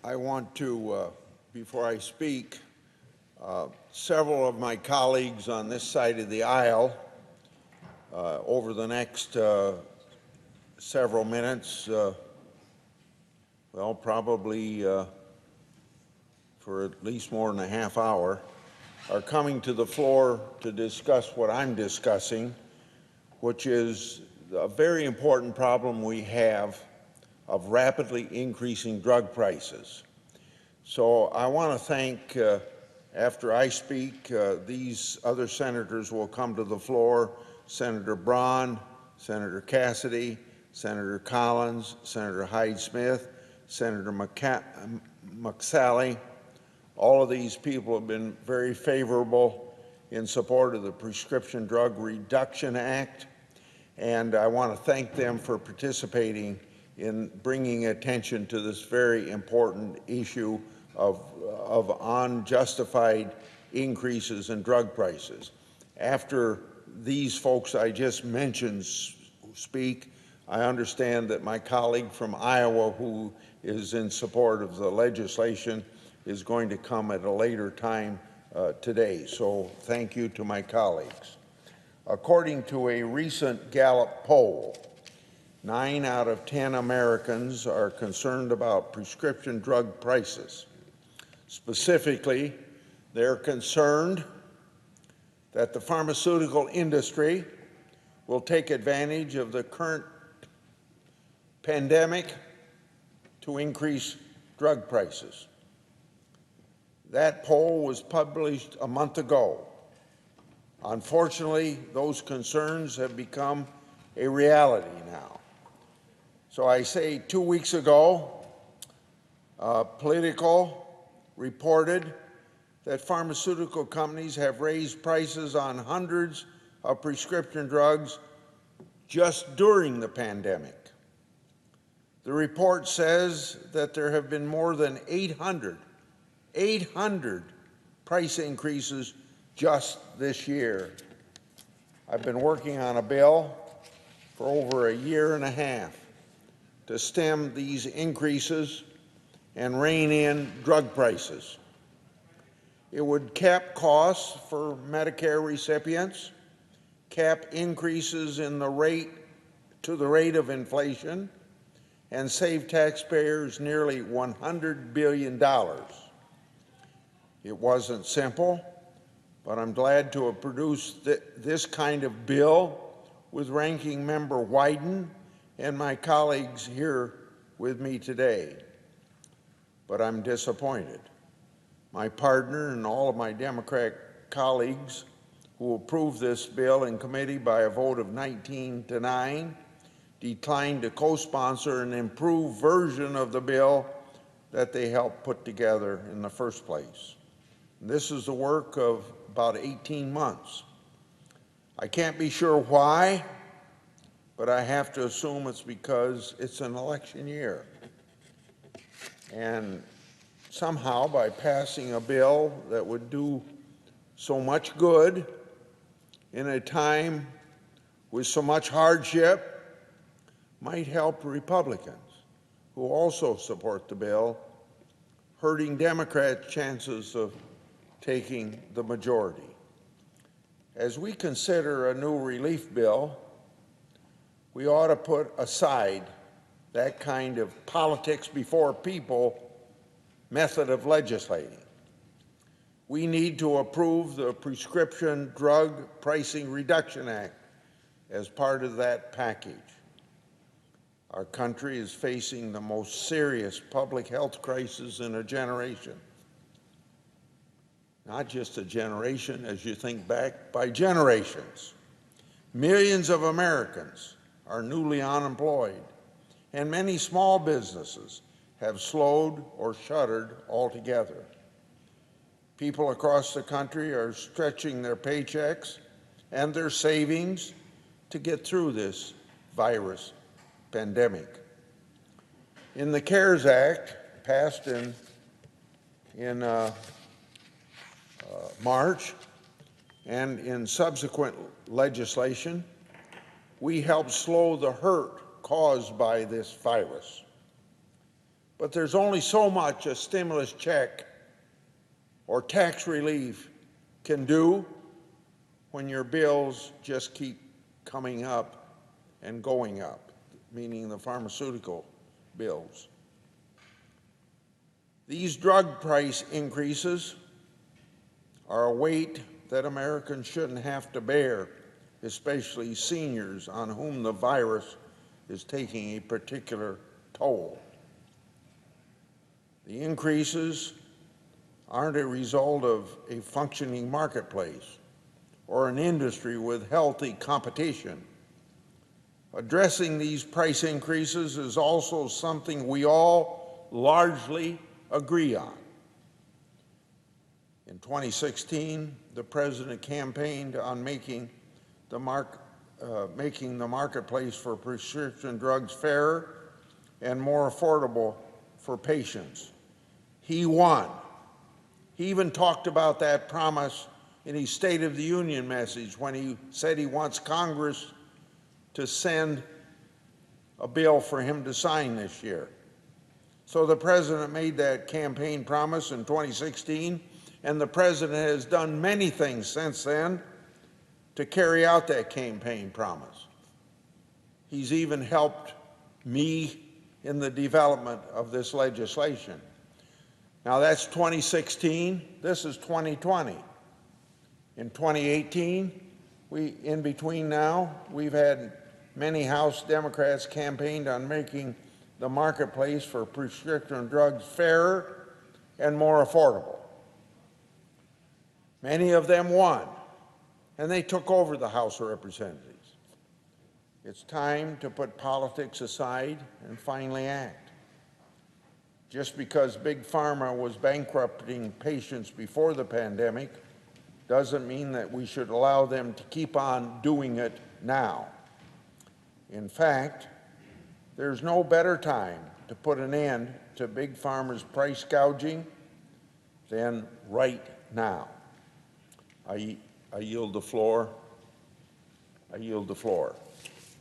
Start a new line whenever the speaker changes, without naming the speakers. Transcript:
I want to, before I speak, several of my colleagues on this side of the aisle over the next several minutes, well, probably for at least more than a half hour, are coming to the floor to discuss what I'm discussing, which is a very important problem we have of rapidly increasing drug prices. So I want to thank, after I speak, these other senators will come to the floor: Senator Braun, Senator Cassidy, Senator Collins, Senator Hyde-Smith, Senator McSally. All of these people have been very favorable in support of the Prescription Drug Reduction Act, and I want to thank them for participating in bringing attention to this very important issue of unjustified increases in drug prices. After these folks I just mentioned speak, I understand that my colleague from Iowa, who is in support of the legislation, is going to come at a later time today. So thank you to my colleagues. According to a recent Gallup poll, 9 out of 10 Americans are concerned about prescription drug prices. Specifically, they're concerned that the pharmaceutical industry will take advantage of the current pandemic to increase drug prices. That poll was published a month ago. Unfortunately, those concerns have become a reality now. So I say 2 weeks ago, Politico reported that pharmaceutical companies have raised prices on hundreds of prescription drugs just during the pandemic. The report says that there have been more than 800 price increases just this year. I've been working on a bill for over a year and a half to stem these increases and rein in drug prices. It would cap costs for Medicare recipients, cap increases in the rate of inflation, and save taxpayers nearly $100 billion. It wasn't simple, but I'm glad to have produced this kind of bill with Ranking Member Wyden and my colleagues here with me today. But I'm disappointed. My partner and all of my Democrat colleagues who approved this bill in committee by a vote of 19-9 declined to co-sponsor an improved version of the bill that they helped put together in the first place. This is the work of about 18 months. I can't be sure why, but I have to assume it's because it's an election year. And somehow, by passing a bill that would do so much good in a time with so much hardship, might help Republicans who also support the bill, hurting Democrats' chances of taking the majority. As we consider a new relief bill, we ought to put aside that kind of politics before people method of legislating. We need to approve the Prescription Drug Pricing Reduction Act as part of that package. Our country is facing the most serious public health crisis in a generation. Not just a generation, as you think back, by generations. Millions of Americans are newly unemployed, and many small businesses have slowed or shuttered altogether. People across the country are stretching their paychecks and their savings to get through this virus pandemic. In the CARES Act, passed in March, and in subsequent legislation, we helped slow the hurt caused by this virus. But there's only so much a stimulus check or tax relief can do when your bills just keep coming up and going up, meaning the pharmaceutical bills. These drug price increases are a weight that Americans shouldn't have to bear, especially seniors on whom the virus is taking a particular toll. The increases aren't a result of a functioning marketplace or an industry with healthy competition. Addressing these price increases is also something we all largely agree on. In 2016, the president campaigned on making the marketplace for prescription drugs fairer and more affordable for patients. He won. He even talked about that promise in his State of the Union message when he said he wants Congress to send a bill for him to sign this year. So the president made that campaign promise in 2016, and the president has done many things since then to carry out that campaign promise. He's even helped me in the development of this legislation. Now that's 2016, this is 2020. In 2018, in between now, we've had many House Democrats campaigned on making the marketplace for prescription drugs fairer and more affordable. Many of them won, and they took over the House of Representatives. It's time to put politics aside and finally act. Just because Big Pharma was bankrupting patients before the pandemic doesn't mean that we should allow them to keep on doing it now. In fact, there's no better time to put an end to Big Pharma's price gouging than right now. I yield the floor.